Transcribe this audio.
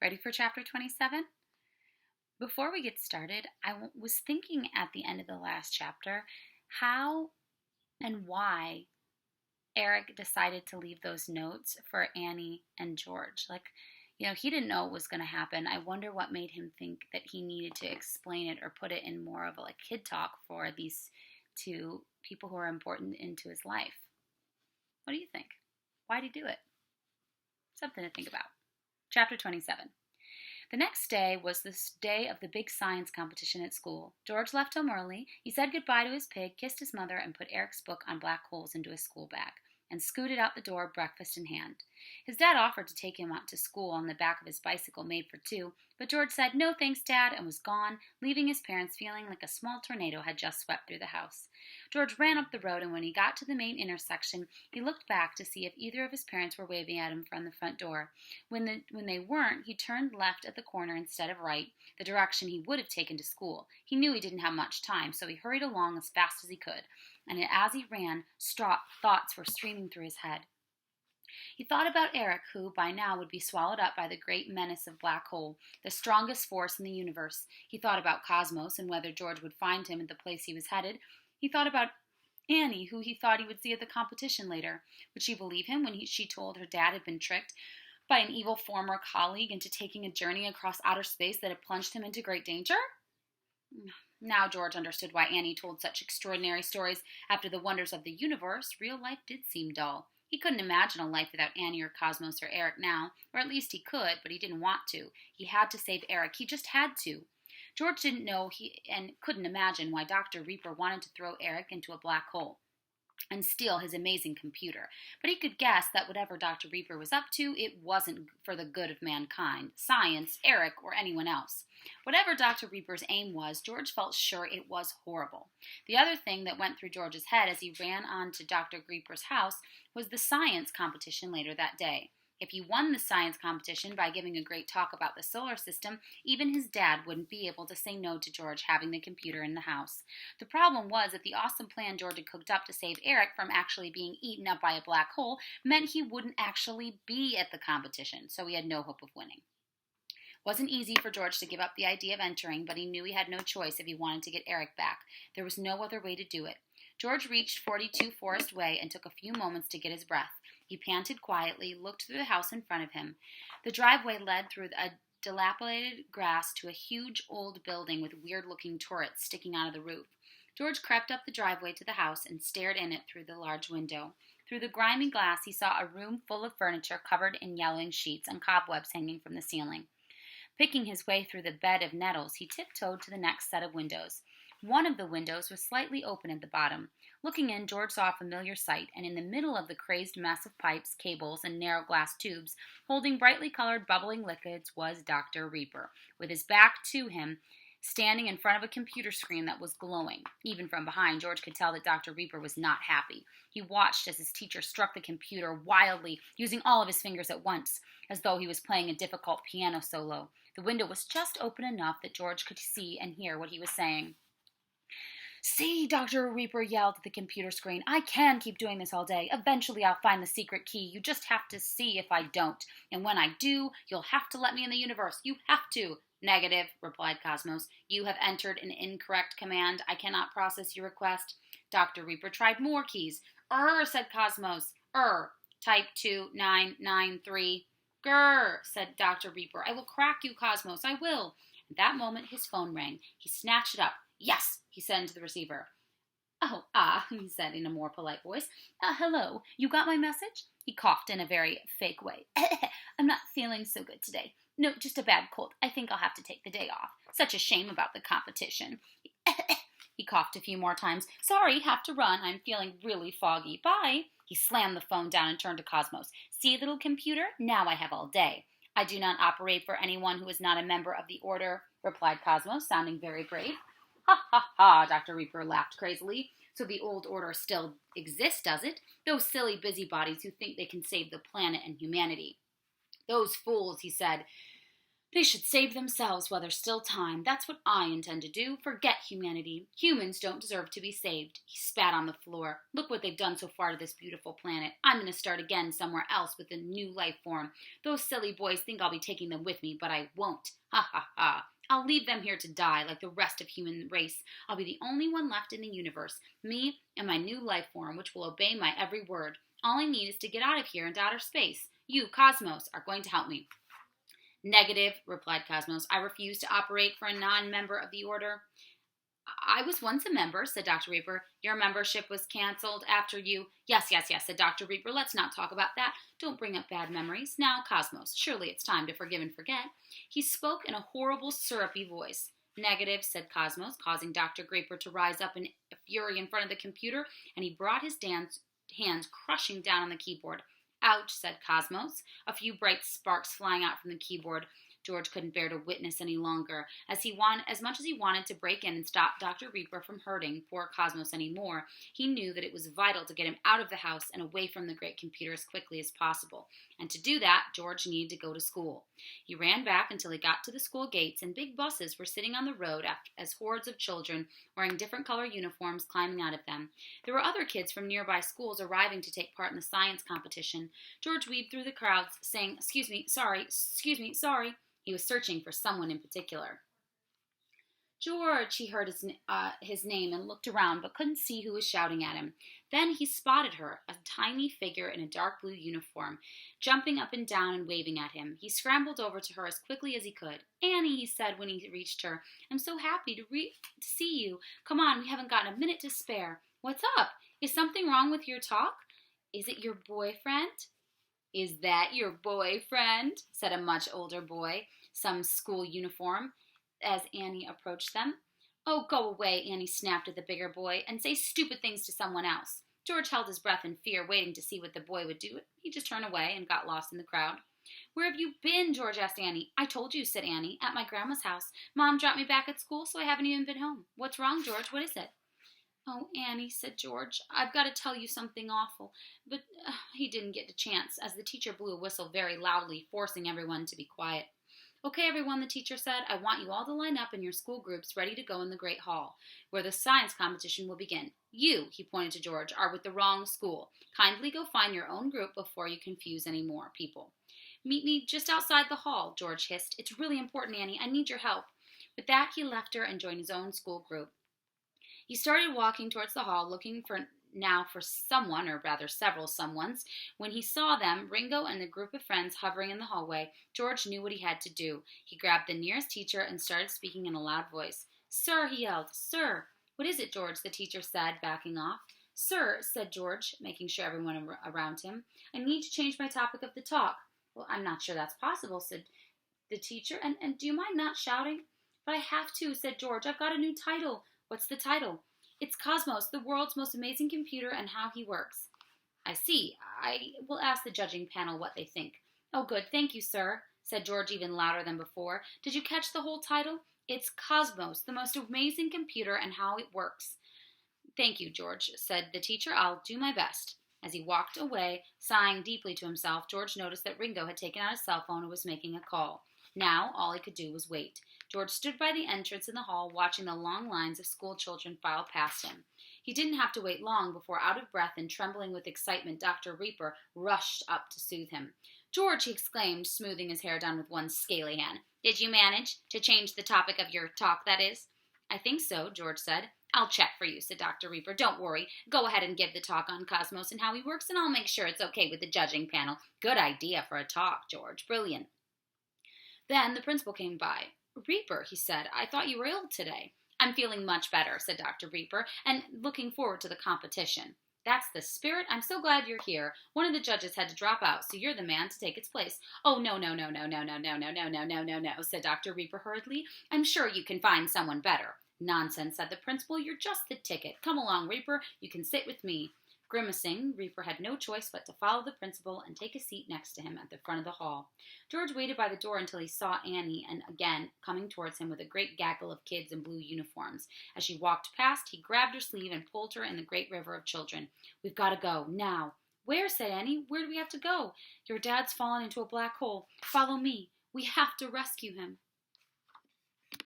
Ready for chapter 27? Before we get started, was thinking at the end of the last chapter how and why Eric decided to leave those notes for Annie and George. He didn't know what was going to happen. I wonder what made him think that he needed to explain it or put it in more of a kid talk for these two people who are important into his life. What do you think? Why did he do it? Something to think about. Chapter 27. The next day was the day of the big science competition at school. George left home early. He said goodbye to his pig, kissed his mother, and put Eric's book on black holes into his school bag, and scooted out the door, breakfast in hand. His dad offered to take him out to school on the back of his bicycle made for two, but George said, "No thanks, Dad," and was gone, leaving his parents feeling like a small tornado had just swept through the house. George ran up the road, and when he got to the main intersection, he looked back to see if either of his parents were waving at him from the front door. When they weren't, he turned left at the corner instead of right, the direction he would have taken to school. He knew he didn't have much time, so he hurried along as fast as he could, and as he ran, thoughts were streaming through his head. He thought about Eric, who by now would be swallowed up by the great menace of black hole, the strongest force in the universe. He thought about Cosmos and whether George would find him at the place he was headed. He thought about Annie, who he thought he would see at the competition later. Would she believe him when she told her dad had been tricked by an evil former colleague into taking a journey across outer space that had plunged him into great danger? Now George understood why Annie told such extraordinary stories. After the wonders of the universe, real life did seem dull. He couldn't imagine a life without Annie or Cosmos or Eric now, or at least he could, but he didn't want to. He had to save Eric. He just had to. George didn't know and couldn't imagine why Dr. Reaper wanted to throw Eric into a black hole and steal his amazing computer. But he could guess that whatever Dr. Reaper was up to, it wasn't for the good of mankind, science, Eric, or anyone else. Whatever Dr. Reaper's aim was, George felt sure it was horrible. The other thing that went through George's head as he ran on to Dr. Reaper's house was the science competition later that day. If he won the science competition by giving a great talk about the solar system, even his dad wouldn't be able to say no to George having the computer in the house. The problem was that the awesome plan George had cooked up to save Eric from actually being eaten up by a black hole meant he wouldn't actually be at the competition, so he had no hope of winning. It wasn't easy for George to give up the idea of entering, but he knew he had no choice if he wanted to get Eric back. There was no other way to do it. George reached 42 Forest Way and took a few moments to get his breath. He panted quietly, looked through the house in front of him. The driveway led through a dilapidated grass to a huge old building with weird-looking turrets sticking out of the roof. George crept up the driveway to the house and stared in it through the large window. Through the grimy glass, he saw a room full of furniture covered in yellowing sheets and cobwebs hanging from the ceiling. Picking his way through the bed of nettles, he tiptoed to the next set of windows. One of the windows was slightly open at the bottom. Looking in, George saw a familiar sight, and in the middle of the crazed mess of pipes, cables, and narrow glass tubes, holding brightly colored bubbling liquids, was Dr. Reaper, with his back to him, standing in front of a computer screen that was glowing. Even from behind, George could tell that Dr. Reaper was not happy. He watched as his teacher struck the computer wildly, using all of his fingers at once, as though he was playing a difficult piano solo. The window was just open enough that George could see and hear what he was saying. "See," Dr. Reaper yelled at the computer screen. "I can keep doing this all day. Eventually I'll find the secret key. You just have to see if I don't. And when I do, you'll have to let me in the universe. You have to." "Negative," replied Cosmos. "You have entered an incorrect command. I cannot process your request." Dr. Reaper tried more keys. Said Cosmos. Type 2993. "Grr," said Dr. Reaper. "I will crack you, Cosmos. I will." At that moment, his phone rang. He snatched it up. "Yes," he said into the receiver. "Oh, he said in a more polite voice. Hello, you got my message?" He coughed in a very fake way. "I'm not feeling so good today. No, just a bad cold. I think I'll have to take the day off. Such a shame about the competition." He coughed a few more times. "Sorry, have to run. I'm feeling really foggy. Bye." He slammed the phone down and turned to Cosmos. "See, little computer? Now I have all day." "I do not operate for anyone who is not a member of the Order," replied Cosmos, sounding very grave. "Ha, ha, ha," Dr. Reaper laughed crazily. "So the old order still exists, does it? Those silly busybodies who think they can save the planet and humanity." "Those fools," he said. They should save themselves while there's still time. That's what I intend to do. Forget humanity. Humans don't deserve to be saved. He spat on the floor. Look what they've done so far to this beautiful planet. I'm going to start again somewhere else with a new life form. Those silly boys think I'll be taking them with me, but I won't. Ha ha ha. I'll leave them here to die like the rest of human race. I'll be the only one left in the universe. Me and my new life form, which will obey my every word. All I need is to get out of here into outer space. You, Cosmos, are going to help me. Negative, replied Cosmos. I refuse to operate for a non-member of the Order. I was once a member, said Dr. Reaper. Your membership was canceled after you... Yes, said Dr. Reaper. Let's not talk about that. Don't bring up bad memories. Now, Cosmos, surely it's time to forgive and forget. He spoke in a horrible, syrupy voice. Negative, said Cosmos, causing Dr. Reaper to rise up in fury in front of the computer, and he brought his hands crushing down on the keyboard. Ouch, said Cosmos, a few bright sparks flying out from the keyboard. George couldn't bear to witness any longer. As much as he wanted to break in and stop Dr. Reaper from hurting poor Cosmos anymore, he knew that it was vital to get him out of the house and away from the great computer as quickly as possible. And to do that, George needed to go to school. He ran back until he got to the school gates, and big buses were sitting on the road as hordes of children wearing different color uniforms climbing out of them. There were other kids from nearby schools arriving to take part in the science competition. George weaved through the crowds, saying, excuse me, sorry. He was searching for someone in particular. George, he heard his name and looked around but couldn't see who was shouting at him. Then he spotted her, a tiny figure in a dark blue uniform, jumping up and down and waving at him. He scrambled over to her as quickly as he could. Annie, he said when he reached her, I'm so happy to see you. Come on, we haven't got a minute to spare. What's up? Is something wrong with your talk? Is it your boyfriend? Is that your boyfriend? Said a much older boy, some school uniform, as Annie approached them. Oh, go away, Annie snapped at the bigger boy, and say stupid things to someone else. George held his breath in fear, waiting to see what the boy would do. He just turned away and got lost in the crowd. Where have you been? George asked Annie. I told you, said Annie, at my grandma's house. Mom dropped me back at school, so I haven't even been home. What's wrong, George? What is it? Oh, Annie, said George, I've got to tell you something awful. But he didn't get a chance, as the teacher blew a whistle very loudly, forcing everyone to be quiet. Okay, everyone, the teacher said, I want you all to line up in your school groups ready to go in the Great Hall, where the science competition will begin. You, he pointed to George, are with the wrong school. Kindly go find your own group before you confuse any more people. Meet me just outside the hall, George hissed. It's really important, Annie. I need your help. With that, he left her and joined his own school group. He started walking towards the hall, looking for someone, or rather several someones. When he saw them, Ringo and the group of friends hovering in the hallway, George knew what he had to do. He grabbed the nearest teacher and started speaking in a loud voice. Sir, he yelled, Sir. What is it, George? The teacher said, backing off. Sir, said George, making sure everyone around him, I need to change my topic of the talk. Well, I'm not sure that's possible, said the teacher, and do you mind not shouting? But I have to, said George. I've got a new title. What's the title? It's Cosmos, the world's most amazing computer and how he works. I see. I will ask the judging panel what they think. Oh, good. Thank you, sir, said George even louder than before. Did you catch the whole title? It's Cosmos, the most amazing computer and how it works. Thank you, George, said the teacher. I'll do my best. As he walked away, sighing deeply to himself, George noticed that Ringo had taken out his cell phone and was making a call. Now, all he could do was wait. George stood by the entrance in the hall, watching the long lines of school children file past him. He didn't have to wait long before, out of breath and trembling with excitement, Dr. Reaper rushed up to soothe him. George, he exclaimed, smoothing his hair down with one scaly hand. Did you manage to change the topic of your talk, that is? I think so, George said. I'll check for you, said Dr. Reaper. Don't worry. Go ahead and give the talk on Cosmos and how he works, and I'll make sure it's okay with the judging panel. Good idea for a talk, George. Brilliant. Then the principal came by. Reaper, he said, I thought you were ill today. I'm feeling much better, said Dr. Reaper, and looking forward to the competition. That's the spirit. I'm so glad you're here. One of the judges had to drop out, so you're the man to take its place. Oh, no, said Dr. Reaper hurriedly. I'm sure you can find someone better. Nonsense, said the principal. You're just the ticket. Come along, Reaper. You can sit with me. Grimacing, Reaper had no choice but to follow the principal and take a seat next to him at the front of the hall. George waited by the door until he saw Annie, and again coming towards him with a great gaggle of kids in blue uniforms. As she walked past, he grabbed her sleeve and pulled her in the great river of children. We've got to go, now. Where, said Annie. Where do we have to go? Your dad's fallen into a black hole. Follow me. We have to rescue him.